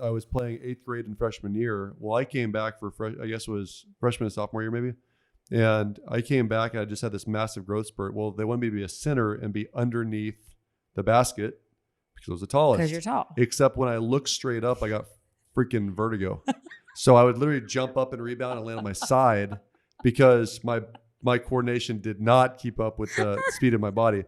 I was playing 8th grade and freshman year. Well, I came back for I guess it was freshman and sophomore year maybe. And I came back and I just had this massive growth spurt. Well, they wanted me to be a center and be underneath the basket because I was the tallest. Because you're tall. Except when I looked straight up, I got freaking vertigo. So I would literally jump up and rebound and land on my side because my coordination did not keep up with the speed of my body.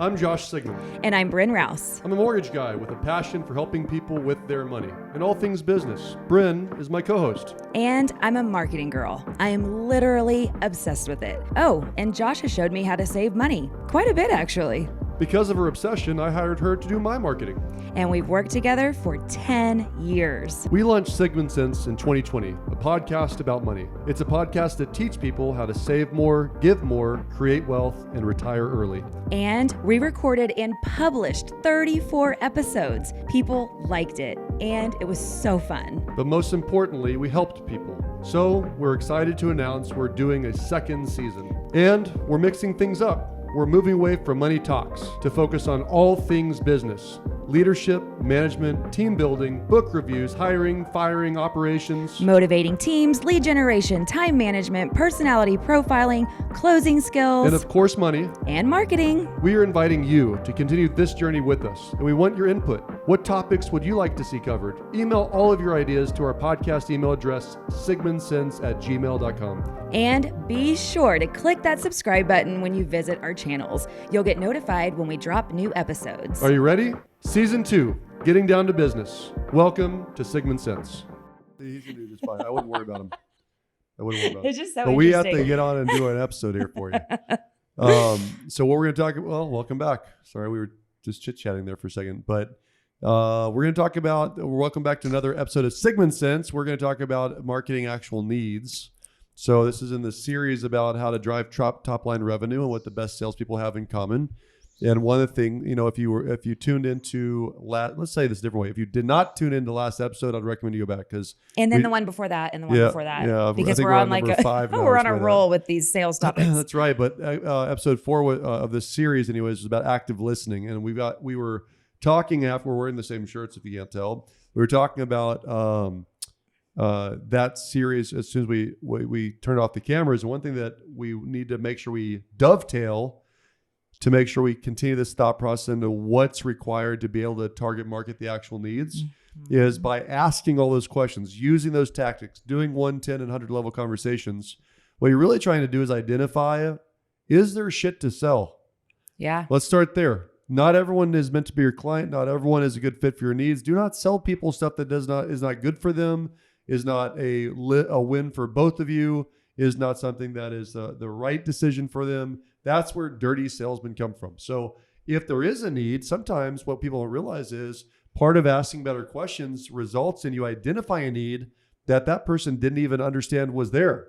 I'm Josh Sigman. And I'm Bryn Rouse. I'm a mortgage guy with a passion for helping people with their money and all things business. Bryn is my co-host. And I'm a marketing girl. I am literally obsessed with it. Oh, and Josh has showed me how to save money. Quite a bit, actually. Because of her obsession, I hired her to do my marketing. And we've worked together for 10 years. We launched Sigman in 2020, a podcast about money. It's a podcast that teaches people how to save more, give more, create wealth, and retire early. And we recorded and published 34 episodes. People liked it, and it was so fun. But most importantly, we helped people. So we're excited to announce we're doing a second season. And we're mixing things up. We're moving away from money talks to focus on all things business. Leadership, management, team building, book reviews, hiring, firing, operations. Motivating teams, lead generation, time management, personality profiling, closing skills. And of course, money. And marketing. We are inviting you to continue this journey with us, and we want your input. What topics would you like to see covered? Email all of your ideas to our podcast email address, sigmansense@gmail.com. And be sure to click that subscribe button when you visit our channels. You'll get notified when we drop new episodes. Are you ready? Season 2, Getting Down to Business. Welcome to Sigman Sense. He's going to do just fine. I wouldn't worry about him. It's just so but interesting. we have to get on and do an episode here for you. So what we're going to talk about, well, welcome back. Sorry, we were just chit-chatting there for a second. But we're going to talk about, welcome back to another episode of Sigman Sense. We're going to talk about marketing actual needs. So this is in the series about how to drive top-line revenue and what the best salespeople have in common. And one of the things, if you tuned into let's say this a different way. If you did not tune into last episode, I'd recommend you go back and then the one before that, and the one before that. Yeah, because we're on like we're on a roll with these sales topics. That's right. But episode 4 of this series, anyways, was about active listening, and we were talking after we're wearing the same shirts. If you can't tell, we were talking about that series as soon as we turned off the cameras. And one thing that we need to make sure we dovetail to make sure we continue this thought process into what's required to be able to target market the actual needs is by asking all those questions, using those tactics, doing 1, 10, and 100 level conversations. What you're really trying to do is identify, is there shit to sell? Yeah. Let's start there. Not everyone is meant to be your client. Not everyone is a good fit for your needs. Do not sell people stuff that is not good for them, is not a win for both of you, is not something that is the right decision for them. That's where dirty salesmen come from. So if there is a need, sometimes what people don't realize is part of asking better questions results in you identifying a need that person didn't even understand was there,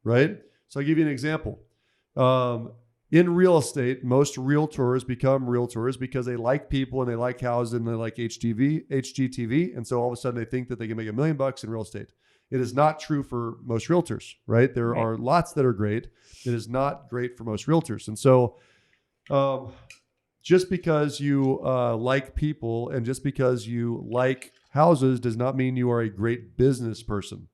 right? So I'll give you an example. In real estate, most realtors become realtors because they like people and they like houses and they like HGTV. And so all of a sudden they think that they can make $1 million in real estate. It is not true for most realtors, right? There are lots that are great. It is not great for most realtors. And so just because you like people and just because you like houses does not mean you are a great business person.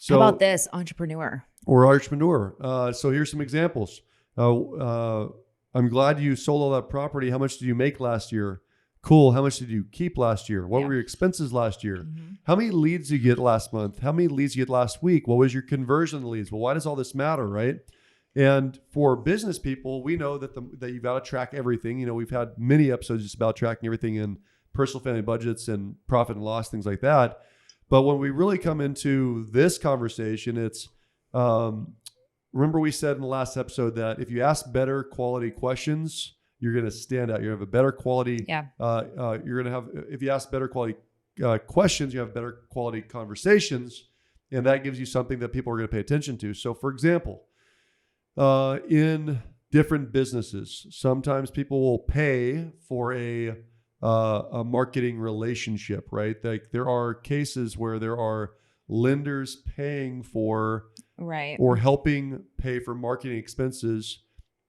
So, how about this, entrepreneur? Or entrepreneur. So here's some examples. I'm glad you sold all that property. How much did you make last year? Cool. How much did you keep last year? What were your expenses last year? Mm-hmm. How many leads did you get last month? How many leads did you get last week? What was your conversion leads? Well, why does all this matter, right? And for business people, we know that you've got to track everything. We've had many episodes just about tracking everything in personal family budgets and profit and loss, things like that. But when we really come into this conversation, it's, remember we said in the last episode that if you ask better quality questions, you're going to stand out. You have a better quality. Yeah. You're going to have, if you ask better quality questions, you have better quality conversations, and that gives you something that people are going to pay attention to. So, for example, in different businesses, sometimes people will pay for a marketing relationship, right? Like there are cases where there are lenders paying for, or helping pay for marketing expenses,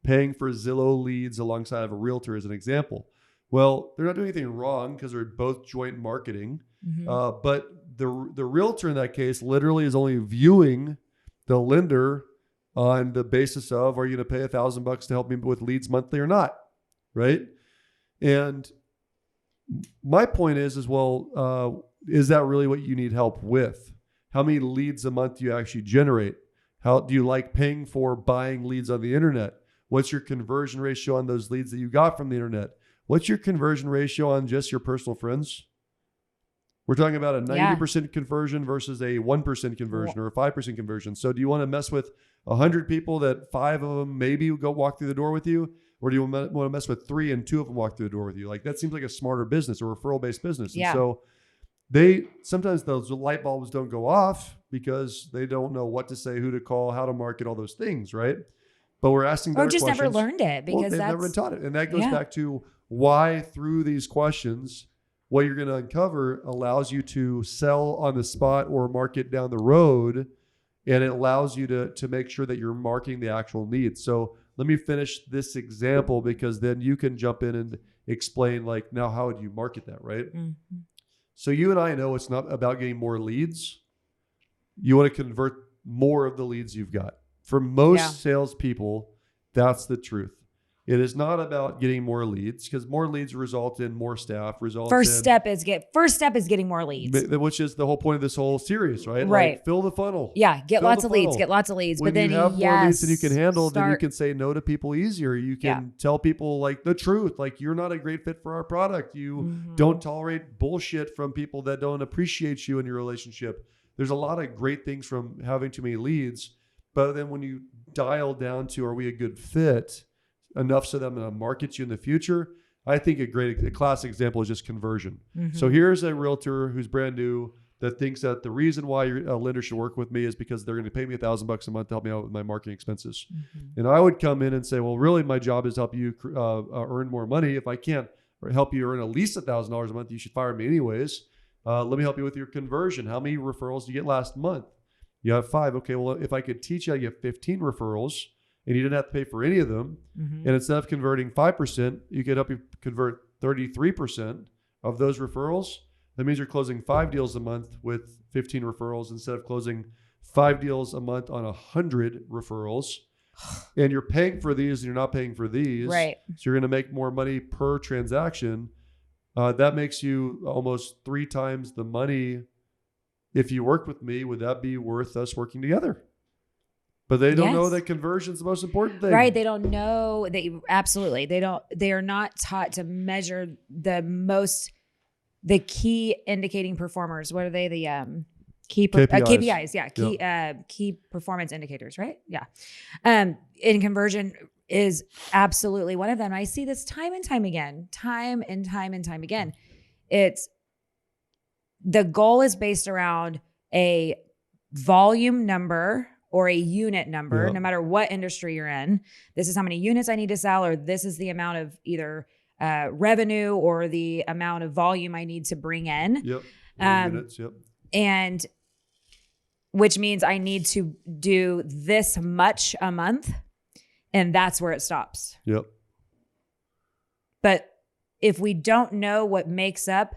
paying for Zillow leads alongside of a realtor as an example. Well, they're not doing anything wrong because they're both joint marketing. But the realtor in that case literally is only viewing the lender on the basis of, are you going to pay $1,000 to help me with leads monthly or not? Right. And my point is well, is that really what you need help with? How many leads a month do you actually generate? How do you like paying for buying leads on the internet? What's your conversion ratio on those leads that you got from the internet? What's your conversion ratio on just your personal friends? We're talking about a 90% conversion versus a 1% conversion or a 5% conversion. So do you want to mess with 100 people that 5 of them maybe go walk through the door with you? Or do you want to mess with 3 and 2 of them walk through the door with you? Like that seems like a smarter business or referral-based business. Yeah. And so sometimes those light bulbs don't go off because they don't know what to say, who to call, how to market, all those things, right? But we're asking better questions. Or just never learned it because they've never been taught it. And that goes back to why through these questions, what you're going to uncover allows you to sell on the spot or market down the road. And it allows you to make sure that you're marking the actual needs. So let me finish this example because then you can jump in and explain like, now how would you market that, right? Mm-hmm. So you and I know it's not about getting more leads. You want to convert more of the leads you've got. For most salespeople, that's the truth. It is not about getting more leads because more leads result in more staff. First step is getting more leads, which is the whole point of this whole series, right? Right. Like, fill the funnel. Yeah, get lots of leads. When then you have more leads than you can handle, then you can say no to people easier. You can tell people like the truth, like you're not a great fit for our product. You don't tolerate bullshit from people that don't appreciate you in your relationship. There's a lot of great things from having too many leads, but then when you dial down to, are we a good fit? Enough so that I'm going to market you in the future. I think a classic example is just conversion. Mm-hmm. So here's a realtor who's brand new that thinks that the reason why a lender should work with me is because they're going to pay me $1,000 a month to help me out with my marketing expenses. Mm-hmm. And I would come in and say, well, really my job is to help you earn more money. If I can't help you earn at least $1,000 a month, you should fire me anyways. Let me help you with your conversion. How many referrals did you get last month? You have 5. Okay, well, if I could teach you how to get 15 referrals, and you didn't have to pay for any of them. Mm-hmm. And instead of converting 5%, you could help you convert 33% of those referrals. That means you're closing 5 deals a month with 15 referrals instead of closing 5 deals a month on 100 referrals. And you're paying for these and you're not paying for these. Right. So you're going to make more money per transaction. That makes you almost 3 times the money. If you work with me, would that be worth us working together? But they don't know that conversion is the most important thing. Right. They don't know. Absolutely. They are not taught to measure the key indicating performers. What are they? The KPIs. Yeah. Key performance indicators, right? Yeah. And conversion is absolutely one of them. I see this time and time again. It's the goal is based around a volume number or a unit number, no matter what industry you're in. This is how many units I need to sell, or this is the amount of either revenue or the amount of volume I need to bring in. Yep. Units, yep. And which means I need to do this much a month, and that's where it stops. Yep. But if we don't know what makes up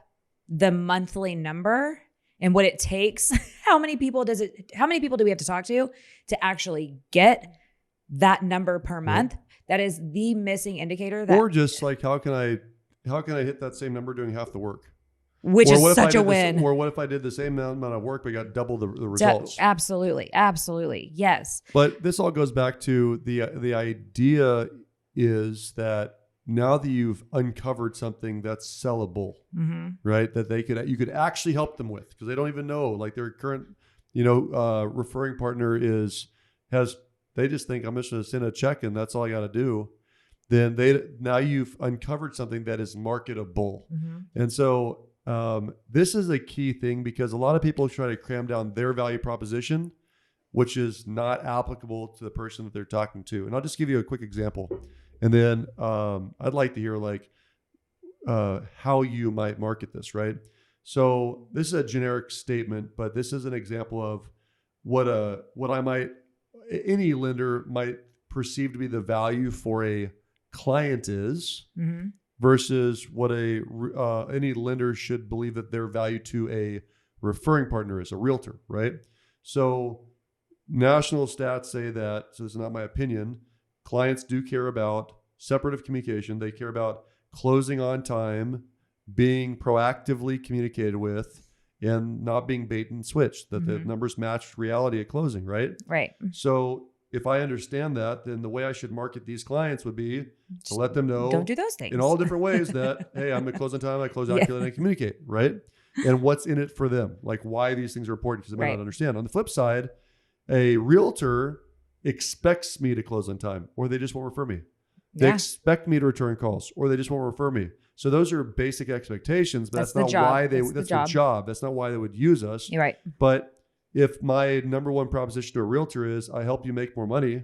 the monthly number and what it takes, how many people do we have to talk to actually get that number per month? That is the missing indicator. Or just like, how can I hit that same number doing half the work? Which is such a win. Or what if I did the same amount of work, but got double the results? Absolutely. Yes. But this all goes back to the idea is that now that you've uncovered something that's sellable, right? That you could actually help them with, because they don't even know, like their current, referring partner they just think I'm just going to send a check and that's all I got to do. Then now you've uncovered something that is marketable. Mm-hmm. And so this is a key thing, because a lot of people try to cram down their value proposition, which is not applicable to the person that they're talking to. And I'll just give you a quick example. And then I'd like to hear how you might market this, right? So this is a generic statement, but this is an example of what any lender might perceive to be the value for a client is. Mm-hmm. versus what any lender should believe that their value to a referring partner is, a realtor, right? So national stats say that, so this is not my opinion, clients do care about separative communication. They care about closing on time, being proactively communicated with, and not being bait and switch, that the numbers match reality at closing, right? Right. So if I understand that, then the way I should market these clients would be to let them know, don't do those things in all different ways that, hey, I'm going to close on time, I close Yeah. accurately, and I communicate, right? And what's in it for them, like why these things are important, because they might Right. not understand. On the flip side, a realtor expects me to close on time, or they just won't refer me. They Yeah. expect me to return calls, or they just won't refer me. So those are basic expectations, but That's that's the not job. why That's the the job. That's not why they would use us. You're right. But if my number one proposition to a realtor is I help you make more money,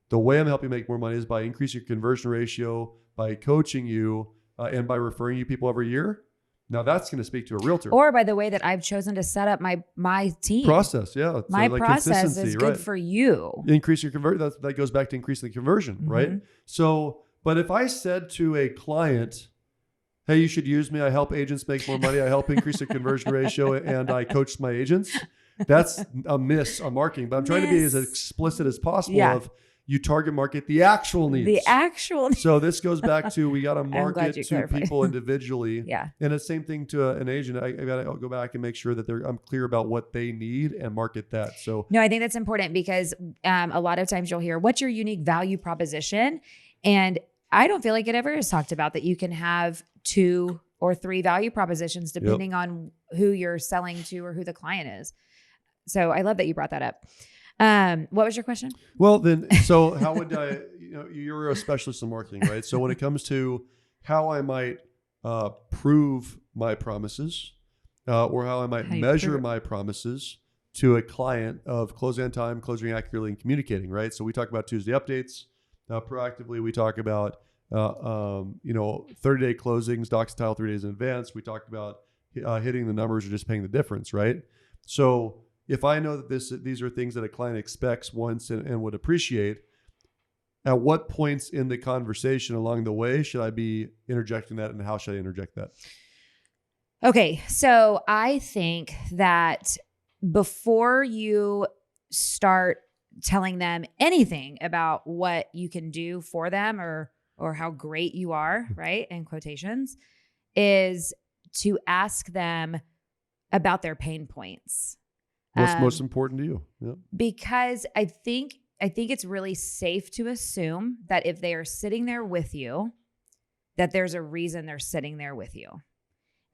the way I'm helping you make more money is by increasing your conversion ratio, by coaching you, and by referring you people every year. Now that's going to speak to a realtor. Or by the way that I've chosen to set up my team. Process, yeah. My so like process is consistency, good right? for you. Increase your conversion. That goes back to increasing the conversion, right? So, but if I said to a client, hey, you should use me. I help agents make more money. I help increase the conversion ratio, and I coach my agents. That's a miss on marketing. But I'm trying to be as explicit as possible Yeah. of you target market the actual needs. The actual. So this goes back to we got to glad market you to clarified. people individually. Yeah. And the same thing to an agent. I got to go back and make sure that I'm clear about what they need and market that. So No, I think that's important because a lot of times you'll hear, what's your unique value proposition? And I don't feel like it ever is talked about that you can have 2 or 3 value propositions depending on who you're selling to or who the client is. So I love that you brought that up. What was your question? Well, then, so how would I, you're a specialist in marketing, right? So when it comes to how I might prove my promises or how I might measure my promises to a client of closing on time, closing accurately, and communicating, right? So we talk about Tuesday updates. Proactively, we talk about 30-day closings, docs tile 3 days in advance. We talked about hitting the numbers or just paying the difference, right? So if I know that these are things that a client expects, wants, and would appreciate, at what points in the conversation along the way should I be interjecting that, and how should I interject that? Okay, so I think that before you start telling them anything about what you can do for them or how great you are, right, in quotations, is to ask them about their pain points. What's most important to you? Yeah. Because I think it's really safe to assume that if they are sitting there with you, that there's a reason they're sitting there with you.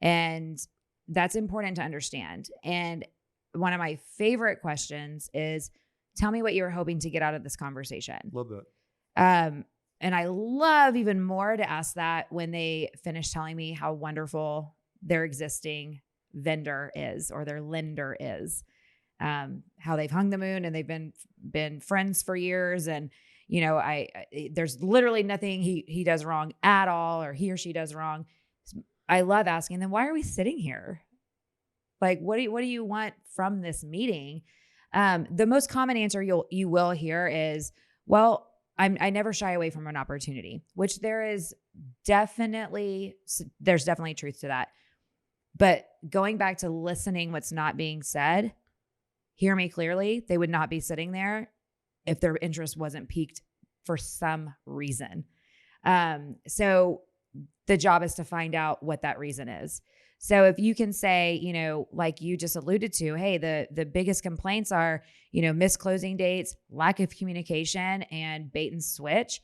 And that's important to understand. And one of my favorite questions is, tell me what you were hoping to get out of this conversation. Love that. And I love even more to ask that when they finish telling me how wonderful their existing vendor is or their lender is. How they've hung the moon and they've been friends for years. And, there's literally nothing he does wrong at all, or he or she does wrong. I love asking them, why are we sitting here? Like, what do you want from this meeting? The most common answer you will hear is, well, I never shy away from an opportunity, which there's definitely truth to that. But going back to listening what's not being said, hear me clearly, they would not be sitting there if their interest wasn't piqued for some reason. So the job is to find out what that reason is. So if you can say, like you just alluded to, hey, the biggest complaints are, missed closing dates, lack of communication, and bait and switch.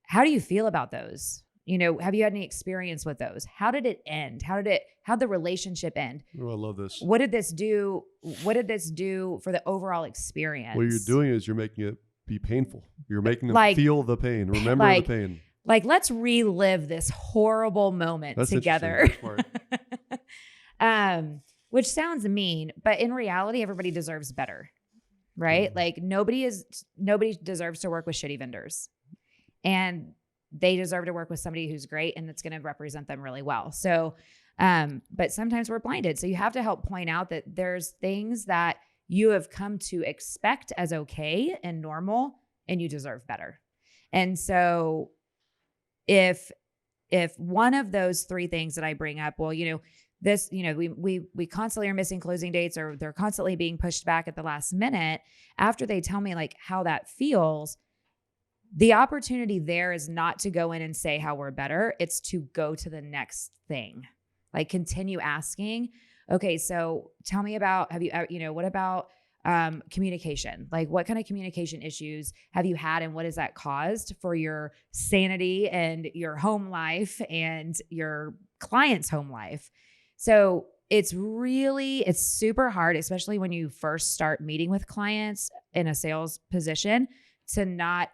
How do you feel about those? Have you had any experience with those? How did it end? How'd the relationship end? Oh, I love this. What did this do? What did this do for the overall experience? What you're doing is you're making it be painful. You're making them feel the pain. Remember the pain. Like, let's relive this horrible moment together. Which sounds mean, but in reality, everybody deserves better, right? Like nobody deserves to work with shitty vendors, and they deserve to work with somebody who's great and that's going to represent them really well. So, but sometimes we're blinded. So you have to help point out that there's things that you have come to expect as okay and normal, and you deserve better. And so if if one of those three things that I bring up, well, this, we constantly are missing closing dates, or they're constantly being pushed back at the last minute. After they tell me like how that feels, the opportunity there is not to go in and say how we're better. It's to go to the next thing, like continue asking. Okay, so tell me about, what about communication? Like what kind of communication issues have you had, and what has that caused for your sanity and your home life and your client's home life? So it's super hard, especially when you first start meeting with clients in a sales position, to not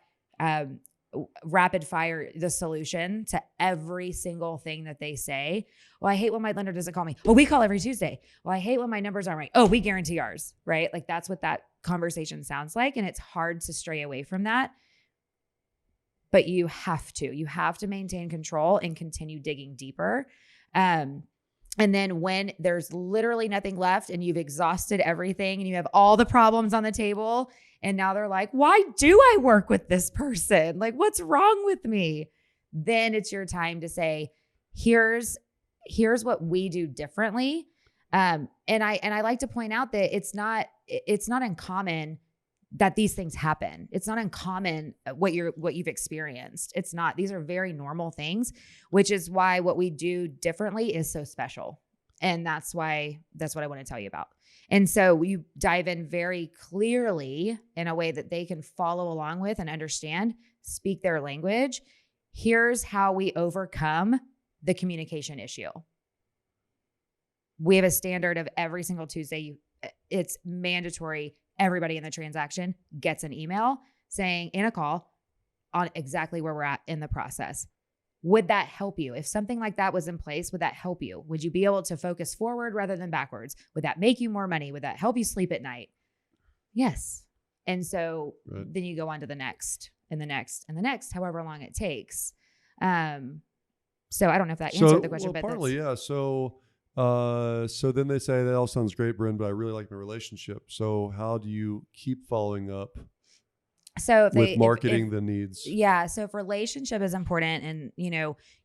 rapid fire the solution to every single thing that they say. Well, I hate when my lender doesn't call me. Oh, we call every Tuesday. Well, I hate when my numbers aren't right. Oh, we guarantee ours, right? Like that's what that conversation sounds like. And it's hard to stray away from that. But you have to maintain control and continue digging deeper. And then when there's literally nothing left and you've exhausted everything and you have all the problems on the table, and now they're like, why do I work with this person? Like, what's wrong with me? Then it's your time to say, here's what we do differently. And I like to point out that it's not uncommon that these things happen. It's not uncommon what you've experienced. It's not. These are very normal things, which is why what we do differently is so special. And that's what I want to tell you about. And so you dive in very clearly in a way that they can follow along with and understand, speak their language. Here's how we overcome the communication issue. We have a standard of every single Tuesday. It's mandatory. Everybody in the transaction gets an email saying, and a call on exactly where we're at in the process. Would that help you? If something like that was in place, would that help you? Would you be able to focus forward rather than backwards? Would that make you more money? Would that help you sleep at night? Yes. And so then you go on to the next and the next and the next, however long it takes. So I don't know if that answered the question. Well, but partly, yeah. So then they say, that all sounds great, Bryn, but I really like my relationship. So how do you keep following up? So with marketing the needs. Yeah. So if relationship is important and,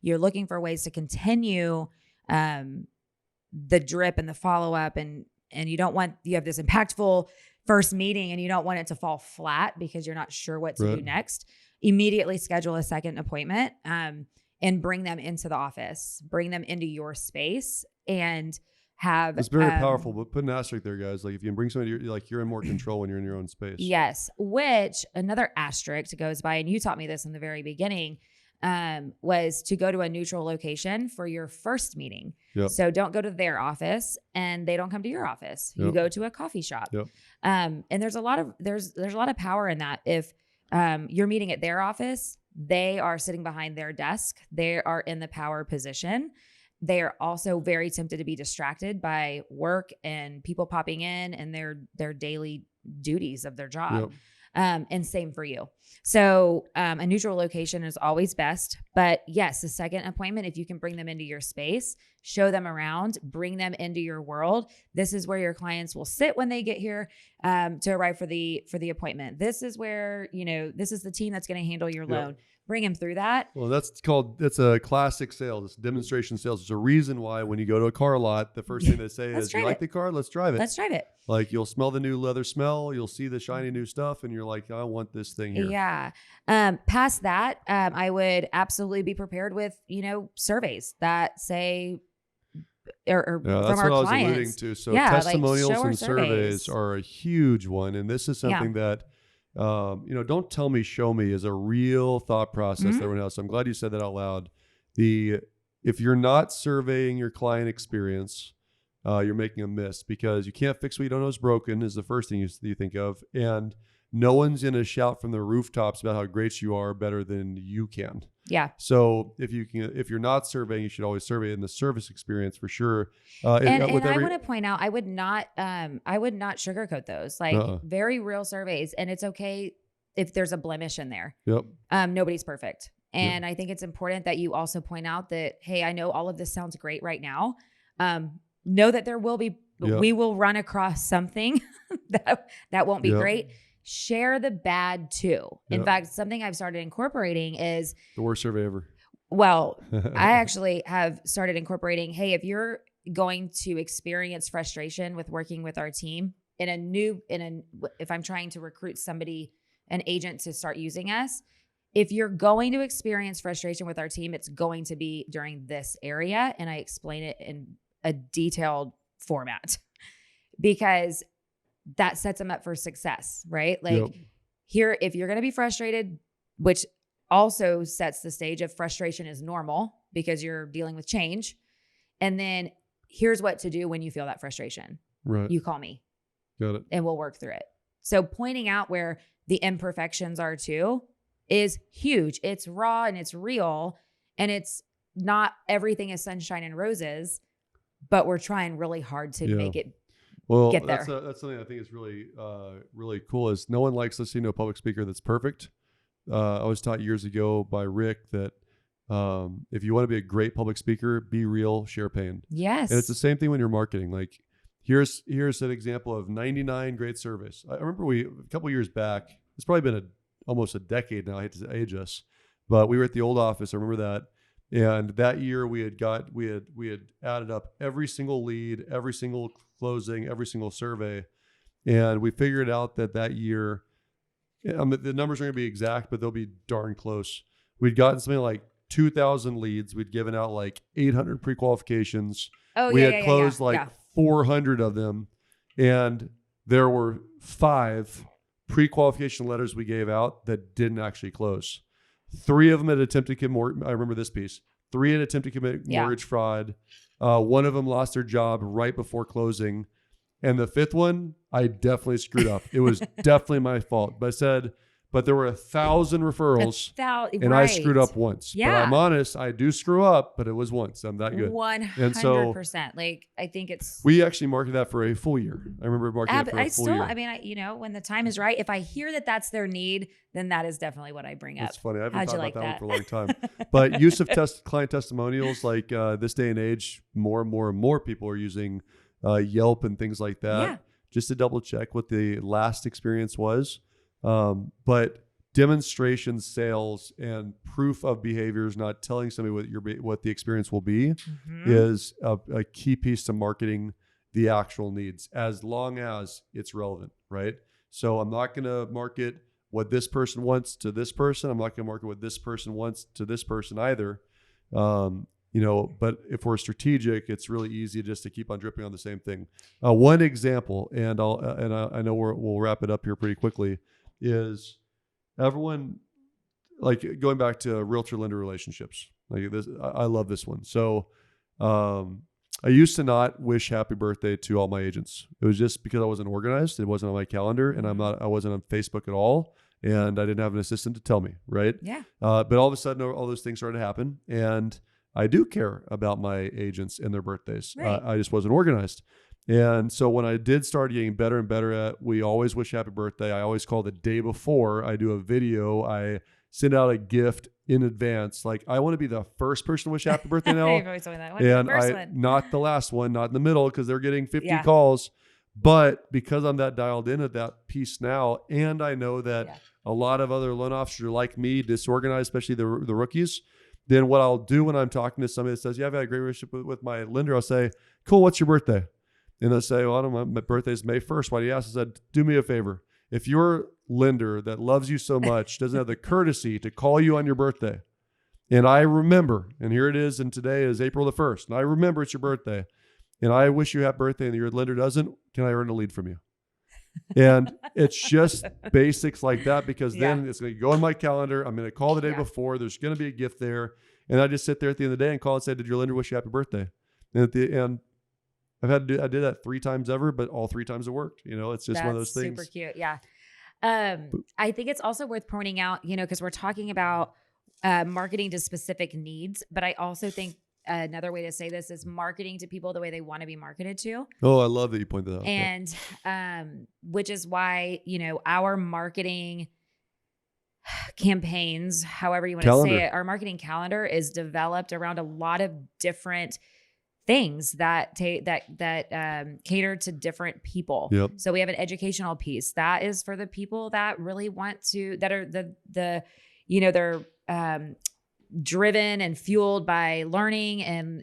you're looking for ways to continue the drip and the follow-up and you have this impactful first meeting and you don't want it to fall flat because you're not sure what to do next, immediately schedule a second appointment and bring them into the office, bring them into your space and it's very powerful, but put an asterisk there, guys. Like if you can bring somebody, you're in more control when you're in your own space. Yes. Which another asterisk goes by, and you taught me this in the very beginning, was to go to a neutral location for your first meeting. Yep. So don't go to their office and they don't come to your office. You go to a coffee shop. Yep. And there's a lot of power in that. If you're meeting at their office, they are sitting behind their desk. They are in the power position. They are also very tempted to be distracted by work and people popping in and their daily duties of their job. Yep. And same for you. So a neutral location is always best. But yes, the second appointment, if you can bring them into your space, show them around, bring them into your world. This is where your clients will sit when they get here to arrive for the appointment. This is where, this is the team that's going to handle your loan. Bring them through that. Well, that's a classic sales. It's demonstration sales. There's a reason why when you go to a car lot, the first thing they say is, you like the car? Let's drive it. Let's drive it. Like you'll smell the new leather smell. You'll see the shiny new stuff. And you're like, I want this thing here. Yeah. Past that, I would absolutely be prepared with, surveys that say, or that's from our what clients. I was alluding to. So testimonials and surveys are a huge one. And this is something that, don't tell me, show me is a real thought process that everyone has. So I'm glad you said that out loud. If you're not surveying your client experience, you're making a miss, because you can't fix what you don't know is broken is the first thing you think of. And no one's going to shout from the rooftops about how great you are better than you can. Yeah. So if you're not surveying, you should always survey in the service experience for sure. And I want to point out, I would not sugarcoat those, very real surveys. And it's okay if there's a blemish in there. Yep. Nobody's perfect. And I think it's important that you also point out that, hey, I know all of this sounds great right now. Know that there will be, we will run across something that won't be great. Share the bad too. In fact, something I've started incorporating is the worst survey ever. Well, I actually have started incorporating, hey, if you're going to experience frustration with working with our team if I'm trying to recruit somebody, an agent to start using us, if you're going to experience frustration with our team, it's going to be during this area. And I explain it in a detailed format because that sets them up for success, right? Like here, if you're going to be frustrated, which also sets the stage of frustration is normal because you're dealing with change. And then here's what to do when you feel that frustration. Right. You call me. Got it. And we'll work through it. So pointing out where the imperfections are too is huge. It's raw and it's real. And it's not everything is sunshine and roses, but we're trying really hard to make it get there. That's something I think is really, really cool is no one likes listening to a public speaker that's perfect. I was taught years ago by Rick that if you want to be a great public speaker, be real, share pain. Yes. And it's the same thing when you're marketing. Like here's an example of 99 great service. I remember a couple years back, it's probably been almost a decade now. I hate to age us, but we were at the old office. I remember that. And that year we had added up every single lead, every single closing, every single survey. And we figured out that year, the numbers are going to be exact, but they'll be darn close. We'd gotten something like 2,000 leads. We'd given out like 800 pre-qualifications. We had closed 400 of them. And there were 5 pre-qualification letters we gave out that didn't actually close. 3 of them had attempted to commit, I remember this piece. 3 had attempted to commit mortgage fraud. 1 of them lost their job right before closing. And the 5th one, I definitely screwed up. It was definitely my fault. But there were 1,000 referrals and I screwed up once. Yeah. But I'm honest, I do screw up, but it was once. I'm that good. 100%. And so, like, I think we actually marketed that for a full year. I remember marketing it for a full year. I mean, when the time is right, if I hear that that's their need, then that is definitely what I bring up. That's funny. I haven't thought about that one for a long time. But use of client testimonials, like this day and age, more and more people are using Yelp and things like that, just to double check what the last experience was. But demonstration sales and proof of behaviors, not telling somebody what the experience will be, is a key piece to marketing the actual needs, as long as it's relevant, right? So I'm not going to market what this person wants to this person. I'm not going to market what this person wants to this person either. But if we're strategic, it's really easy just to keep on dripping on the same thing. One example, and I know we'll wrap it up here pretty quickly, is everyone, like, going back to realtor lender relationships. Like this, I love this one. So I used to not wish happy birthday to all my agents. It was just because I wasn't organized. It wasn't on my calendar, and I wasn't on Facebook at all. And I didn't have an assistant to tell me, right? Yeah. But all of a sudden, all those things started to happen. And I do care about my agents and their birthdays. Right. I just wasn't organized. And so when I did start getting better and better at, we always wish happy birthday. I always call the day before. I do a video. I send out a gift in advance. Like, I want to be the first person to wish happy birthday now. I've always told that one. And not the last one, not in the middle, because they're getting 50 calls. But because I'm that dialed in at that piece now, and I know that a lot of other loan officers are like me, disorganized, especially the rookies, then what I'll do when I'm talking to somebody that says, yeah, I've had a great relationship with my lender, I'll say, cool, what's your birthday? And they'll say, well, I don't know, my birthday is May 1st. Why do you ask? I said, do me a favor. If your lender that loves you so much doesn't have the courtesy to call you on your birthday, and I remember, and here it is, and today is April the 1st, and I remember it's your birthday, and I wish you happy birthday, and your lender doesn't, can I earn a lead from you? And it's just basics like that, because then it's going to go on my calendar. I'm going to call the day before. There's going to be a gift there. And I just sit there at the end of the day and call and say, did your lender wish you happy birthday? And at the end, I did that 3 times ever, but all 3 times it worked. It's just one of those things. Super cute. Yeah. I think it's also worth pointing out, because we're talking about marketing to specific needs, but I also think another way to say this is marketing to people the way they want to be marketed to. Oh, I love that you pointed that out. And which is why, our marketing campaigns, however you want to say it, our marketing calendar is developed around a lot of different things that cater to different people. Yep. So we have an educational piece that is for the people that really want to, that are they're driven and fueled by learning and,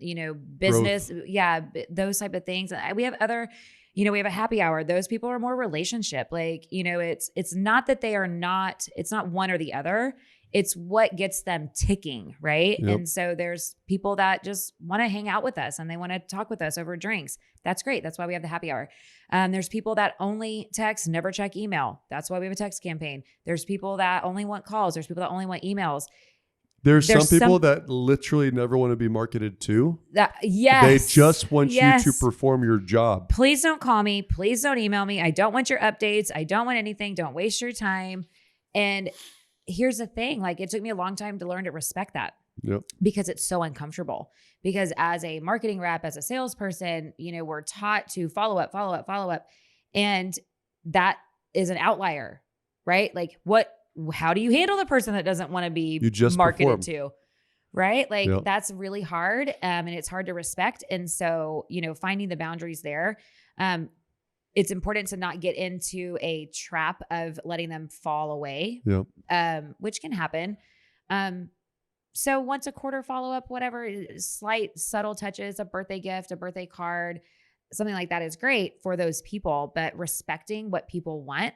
business. Growth. Yeah. Those type of things. We have other, we have a happy hour. Those people are more relationship. Like, it's not that they are not, it's not one or the other. It's what gets them ticking. Right. Yep. And so there's people that just want to hang out with us and they want to talk with us over drinks. That's great. That's why we have the happy hour. There's people that only text, never check email. That's why we have a text campaign. There's people that only want calls. There's people that only want emails. There's some people that literally never want to be marketed to. Yes. They just want you to perform your job. Please don't call me. Please don't email me. I don't want your updates. I don't want anything. Don't waste your time. And here's the thing. Like, it took me a long time to learn to respect that. Yep. Because it's so uncomfortable. Because as a marketing rep, as a salesperson, we're taught to follow up. And that is an outlier, right? Like, how do you handle the person that doesn't want to be marketed to? Right? Like, that's really hard. And it's hard to respect. And so, finding the boundaries there, it's important to not get into a trap of letting them fall away, which can happen. So once a quarter follow-up, whatever, slight subtle touches, a birthday gift, a birthday card, something like that is great for those people. But respecting what people want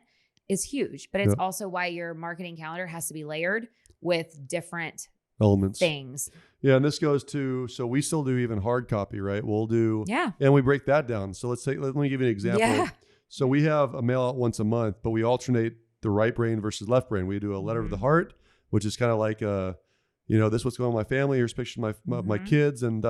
is huge. But it's also why your marketing calendar has to be layered with different elements, things. Yeah. And this goes to, so we still do even hard copy, right? We'll do, and we break that down. So let me give you an example. Yeah. So we have a mail out once a month, but we alternate the right brain versus left brain. We do a letter of the heart, which is kind of like this is what's going on in my family. Here's pictures of my kids and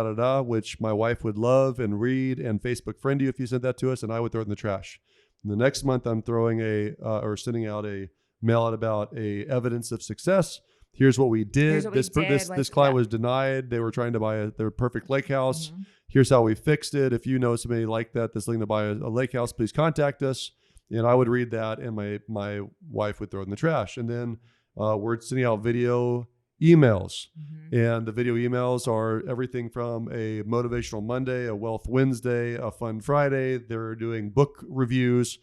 which my wife would love and read and Facebook friend you if you sent that to us, and I would throw it in the trash. And the next month I'm throwing or sending out a mail out about a evidence of success. Here's what we did. This client was denied. They were trying to buy their perfect lake house. Here's how we fixed it. If you know somebody like that that's looking to buy a lake house, please contact us. And I would read that, and my wife would throw it in the trash. And then we're sending out video emails. And the video emails are everything from a motivational Monday, a wealth Wednesday, a fun Friday. They're doing book reviews,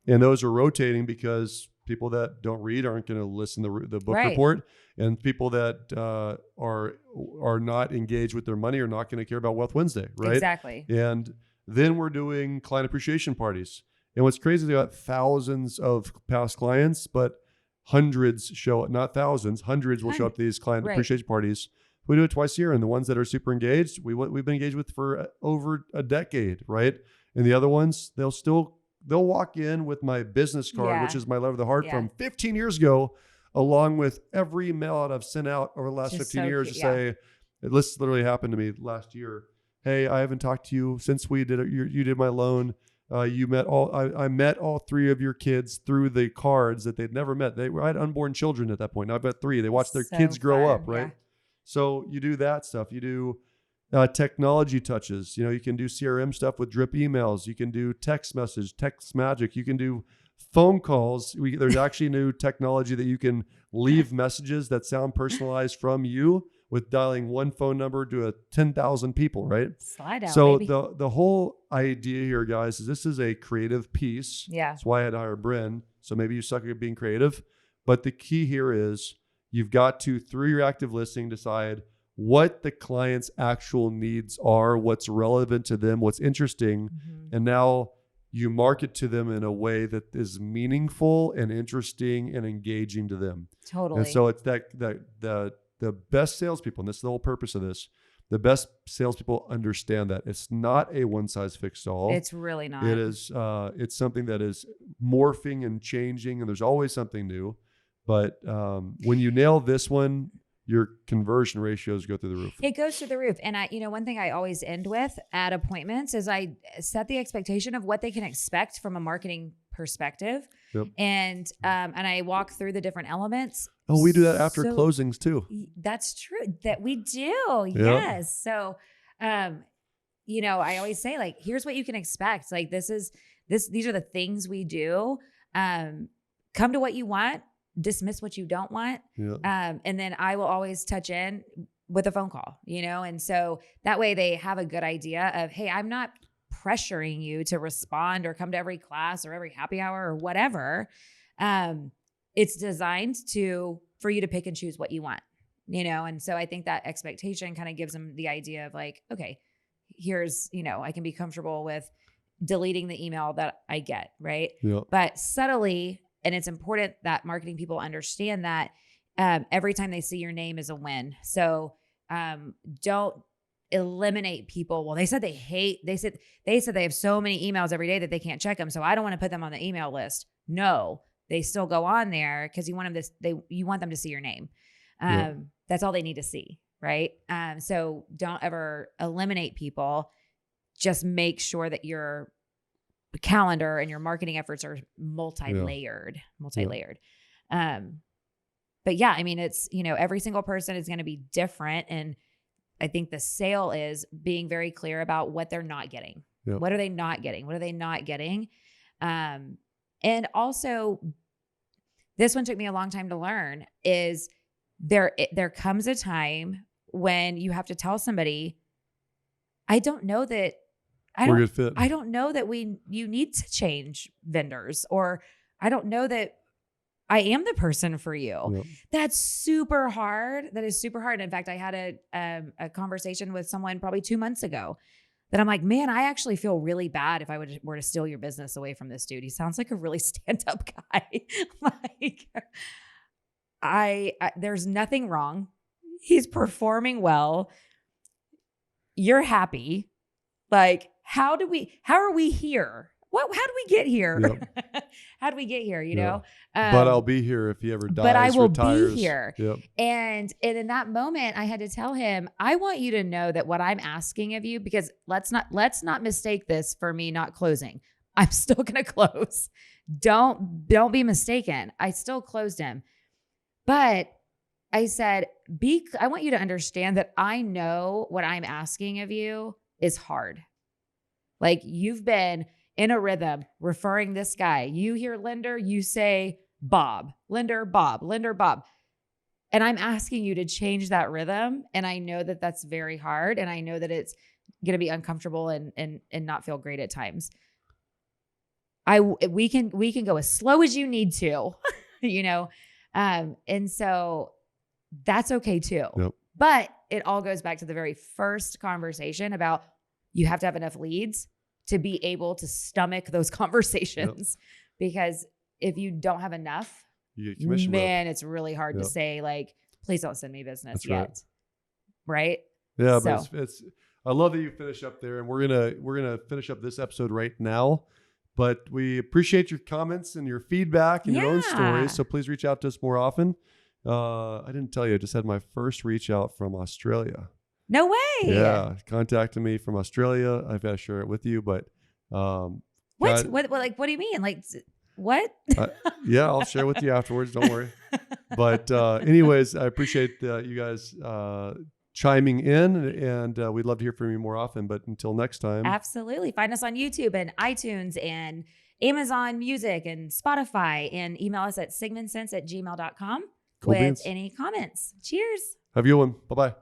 and those are rotating because people that don't read aren't going to listen to the book report, and people that are not engaged with their money are not going to care about Wealth Wednesday, right? Exactly. And then we're doing client appreciation parties. And what's crazy, they got thousands of past clients, but hundreds show up, not thousands, hundreds will show up to these client appreciation parties. We do it twice a year. And the ones that are super engaged, we've been engaged with for over a decade, right? And the other ones, they'll walk in with my business card, which is my letter of the heart from 15 years ago, along with every mail out I've sent out over the last 15 years to say, this literally happened to me last year. Hey, I haven't talked to you since we did you did my loan. I met all three of your kids through the cards that they'd never met. I had unborn children at that point. Now I've got three. They watched their kids grow up, right? Yeah. So you do that stuff. You do technology touches. You can do CRM stuff with drip emails. You can do text message, text magic. You can do phone calls. There's actually new technology that you can leave messages that sound personalized from you with dialing one phone number to 10,000 people, right? Slide out, so baby. the whole idea here, guys, is this is a creative piece. Yeah. That's why I had to hire Bryn. So maybe you suck at being creative. But the key here is you've got to, through your active listening, decide what the client's actual needs are, what's relevant to them, what's interesting. And now you market to them in a way that is meaningful and interesting and engaging to them. Totally. And so it's the best salespeople, and this is the whole purpose of this, the best salespeople understand that it's not a one size fits all. It's really not. It is. It's something that is morphing and changing, and there's always something new. But when you nail this one, your conversion ratios go through the roof. It goes through the roof. And one thing I always end with at appointments is I set the expectation of what they can expect from a marketing perspective. Yep. And I walk through the different elements. Oh, we do that after closings too. That's true. That we do. Yep. Yes. So, I always say, like, here's what you can expect. Like, these are the things we do. Come to what you want, dismiss what you don't want. Yeah. And then I will always touch in with a phone call, and so that way they have a good idea of, hey, I'm not pressuring you to respond or come to every class or every happy hour or whatever. It's designed for you to pick and choose what you want. And so I think that expectation kind of gives them the idea of like, okay, here's, I can be comfortable with deleting the email that I get, right? Yeah. But subtly, and it's important that marketing people understand that every time they see your name is a win. So don't eliminate people. Well, they said they said they have so many emails every day that they can't check them. So I don't want to put them on the email list. No, they still go on there because you want them to see your name. That's all they need to see. Right. So don't ever eliminate people. Just make sure that your calendar and your marketing efforts are multi-layered. But yeah, I mean, it's, every single person is going to be different. And I think the sale is being very clear about what they're not getting. Yep. What are they not getting? What are they not getting? And also, this one took me a long time to learn, is there comes a time when you have to tell somebody, I don't know that you need to change vendors, or I don't know that I am the person for you. Yep. That is super hard. And in fact, I had a conversation with someone probably 2 months ago that I'm like, man, I actually feel really bad if I were to steal your business away from this dude. He sounds like a really stand-up guy. There's nothing wrong. He's performing well. You're happy. Like, how are we here? How do we get here? Yep. How do we get here? You know? But I'll be here if he ever dies. But I will retires. be here. Yep. And in that moment, I had to tell him, I want you to know that what I'm asking of you, because let's not mistake this for me not closing. I'm still going to close. Don't be mistaken. I still closed him. But I said, I want you to understand that I know what I'm asking of you is hard. Like, you've been in a rhythm referring this guy. You hear lender, you say Bob, lender, Bob, lender, Bob. And I'm asking you to change that rhythm. And I know that that's very hard. And I know that it's going to be uncomfortable and not feel great at times. We can go as slow as you need to, and so that's okay too. Yep. But it all goes back to the very first conversation about, you have to have enough leads to be able to stomach those conversations. Yep. Because if you don't have enough, man, it's really hard to say, like, please don't send me business yet. Right? Yeah, so. But it's I love that you finish up there, and we're gonna finish up this episode right now. But we appreciate your comments and your feedback and your own stories. So please reach out to us more often. I didn't tell you, I just had my first reach out from Australia. No way. Yeah, contacted me from Australia. I've got to share it with you, but what do you mean? Like, what? Yeah, I'll share with you afterwards. Don't worry. But anyways, I appreciate you guys chiming in, and we'd love to hear from you more often. But until next time, absolutely, find us on YouTube and iTunes and Amazon Music and Spotify, and email us at sigmansense@gmail.com with any comments. Cheers. Have a good one. Bye-bye.